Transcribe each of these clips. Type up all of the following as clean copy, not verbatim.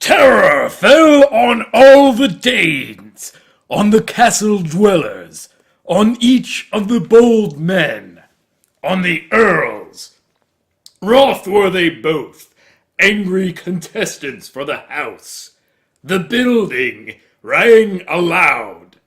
Terror fell on all the Danes, on the castle dwellers, on each of the bold men, on the earls. Wroth were they both, angry contestants for the house. The building rang aloud.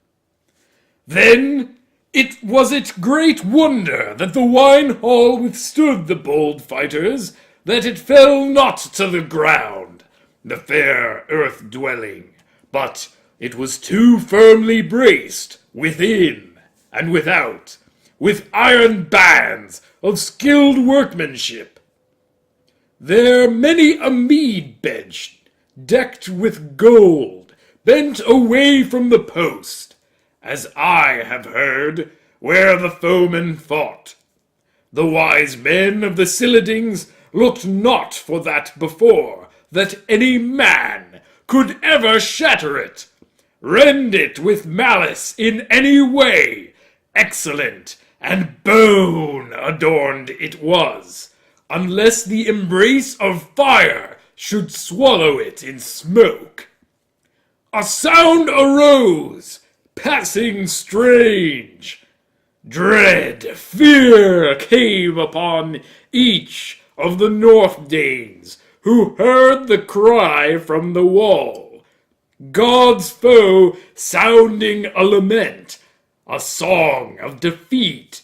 Then it was great wonder that the wine hall withstood the bold fighters, that it fell not to the ground, the fair earth dwelling, but it was too firmly braced within and without, with iron bands of skilled workmanship. There many a mead bench, decked with gold, bent away from the post, as I have heard, where the foemen fought. The wise men of the Cylindings looked not for that before, that any man could ever shatter it, rend it with malice in any way. Excellent and bone adorned it was, unless the embrace of fire should swallow it in smoke. A sound arose, passing strange. Dread fear came upon each of the North Danes who heard the cry from the wall. God's foe sounding a lament, a song of defeat.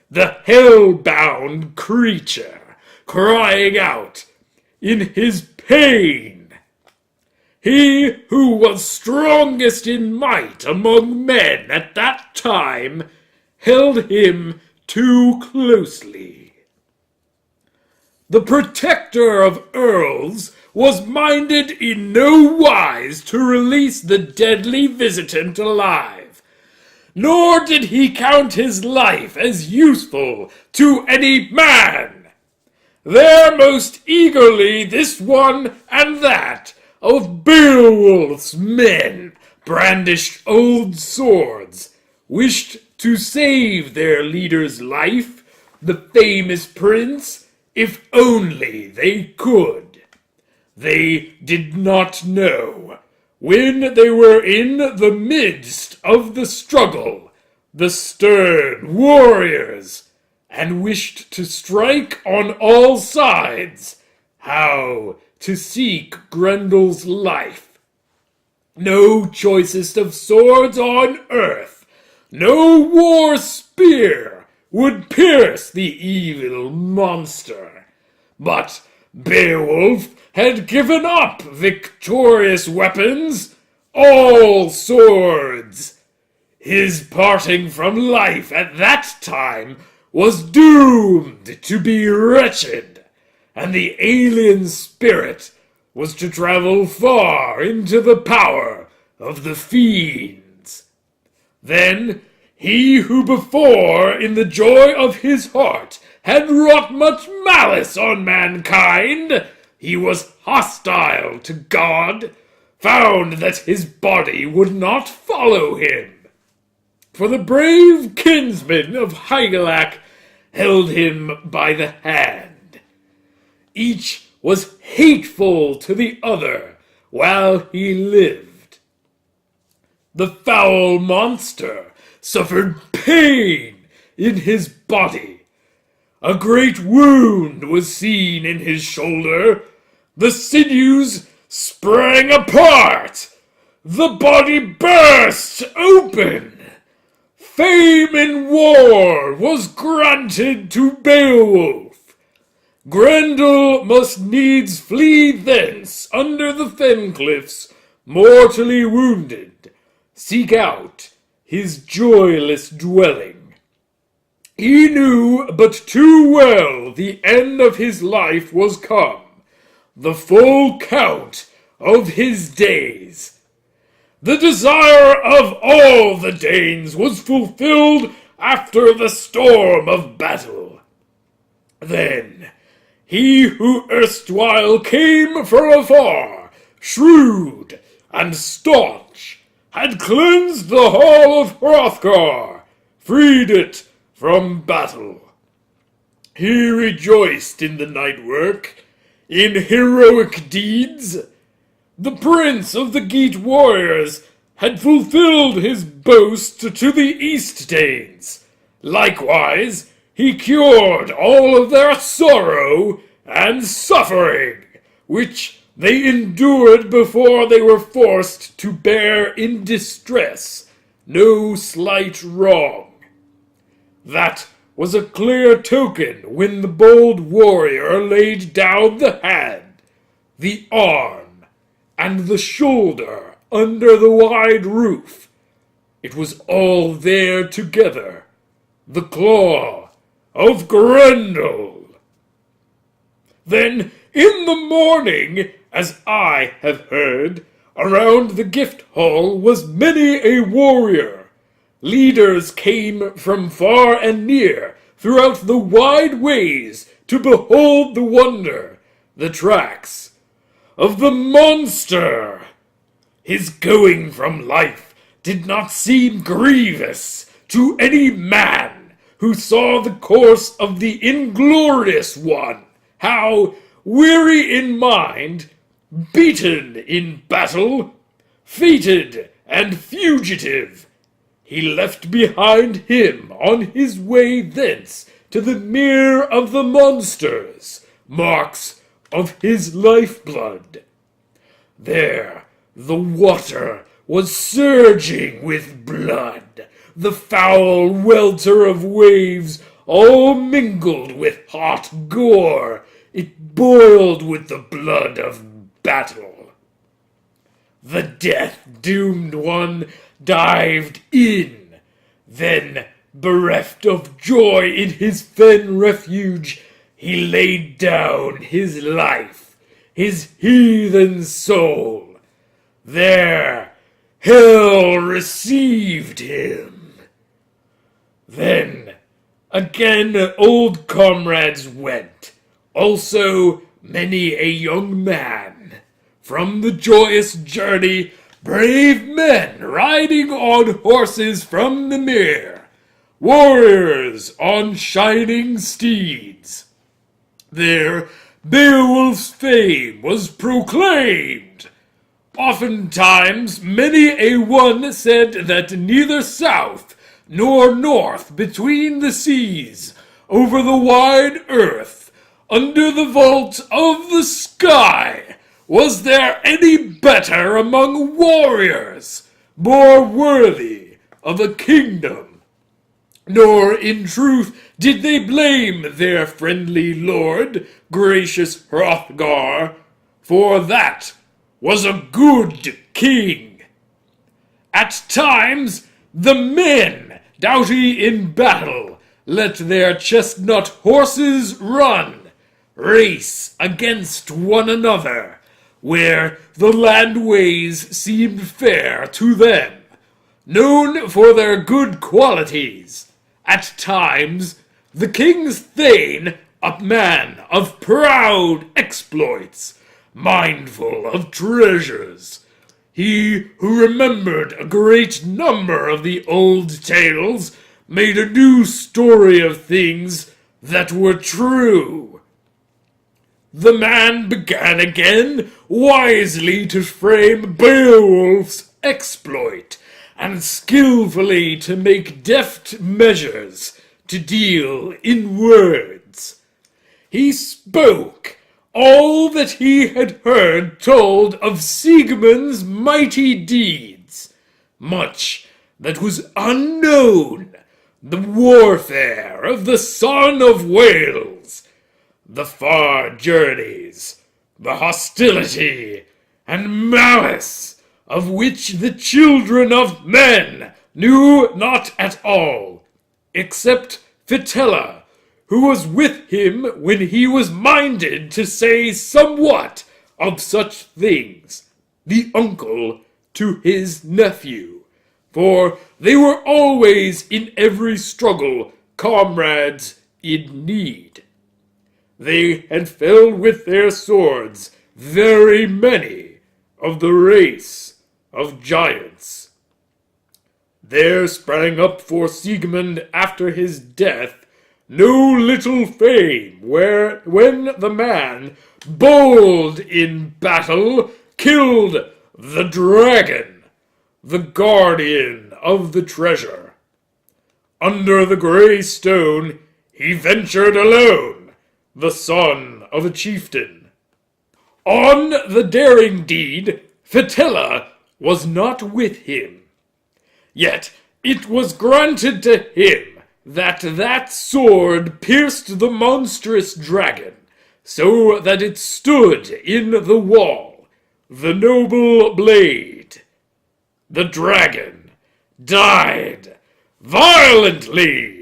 The hell-bound creature crying out in his pain. He who was strongest in might among men at that time held him too closely. The protector of earls was minded in no wise to release the deadly visitant alive, nor did he count his life as useful to any man. There most eagerly this one and that of Beowulf's men brandished old swords, wished to save their leader's life, the famous prince, if only they could. They did not know, when they were in the midst of the struggle, the stern warriors, and wished to strike on all sides, how to seek Grendel's life. No choicest of swords on earth, no war spear would pierce the evil monster. But Beowulf had given up victorious weapons, all swords. His parting from life at that time was doomed to be wretched, and the alien spirit was to travel far into the power of the fiends. Then he who before, in the joy of his heart, had wrought much malice on mankind, he was hostile to God, found that his body would not follow him. For the brave kinsmen of Hygelac held him by the hand. Each was hateful to the other while he lived. The foul monster suffered pain in his body. A great wound was seen in his shoulder. The sinews sprang apart. The body burst open. Fame in war was granted to Beowulf. Grendel must needs flee thence under the fen cliffs, mortally wounded, seek out his joyless dwelling. He knew but too well the end of his life was come, the full count of his days. The desire of all the Danes was fulfilled after the storm of battle. Then he who erstwhile came from afar, shrewd and staunch, had cleansed the hall of Hrothgar, freed it from battle. He rejoiced in the night work, in heroic deeds. the prince of the Geat warriors had fulfilled his boast to the East Danes. Likewise, he cured all of their sorrow and suffering, which they endured before they were forced to bear in distress no slight wrong. That was a clear token when the bold warrior laid down the hand, the arm, and the shoulder under the wide roof. It was all there together, the claw of Grendel. Then, in the morning, as I have heard, around the gift hall was many a warrior. Leaders came from far and near throughout the wide ways to behold the wonder, the tracks of the monster. His going from life did not seem grievous to any man who saw the course of the inglorious one, how, weary in mind, beaten in battle, fated and fugitive, he left behind him on his way thence to the mere of the monsters, marks of his lifeblood. There the water was surging with blood, the foul welter of waves all mingled with hot gore. It boiled with the blood of battle. The death-doomed one dived in. Then, bereft of joy in his fen refuge, he laid down his life, his heathen soul. There, hell received him. Then, again old comrades went, also many a young man. From the joyous journey, brave men riding on horses from the mere, warriors on shining steeds. There Beowulf's fame was proclaimed. Oftentimes many a one said that neither south nor north between the seas, over the wide earth, under the vault of the sky, was there any better among warriors, more worthy of a kingdom? Nor in truth did they blame their friendly lord, gracious Hrothgar, for that was a good king. At times the men, doughty in battle, let their chestnut horses run, race against one another, where the landways seemed fair to them, known for their good qualities. At times, the king's thane, a man of proud exploits, mindful of treasures, he who remembered a great number of the old tales, made a new story of things that were true. The man began again wisely to frame Beowulf's exploit, and skillfully to make deft measures to deal in words. He spoke all that he had heard told of Siegmund's mighty deeds, much that was unknown, the warfare of the son of Wales, the far journeys, the hostility and malice of which the children of men knew not at all, except Fitela, who was with him when he was minded to say somewhat of such things, the uncle to his nephew, for they were always in every struggle comrades in need. They had felled with their swords very many of the race of giants. There sprang up for Siegmund after his death no little fame, when the man, bold in battle, killed the dragon, the guardian of the treasure. Under the gray stone he ventured alone, the son of a chieftain. On the daring deed, Fitilla was not with him. Yet it was granted to him that sword pierced the monstrous dragon, so that it stood in the wall, the noble blade. The dragon died violently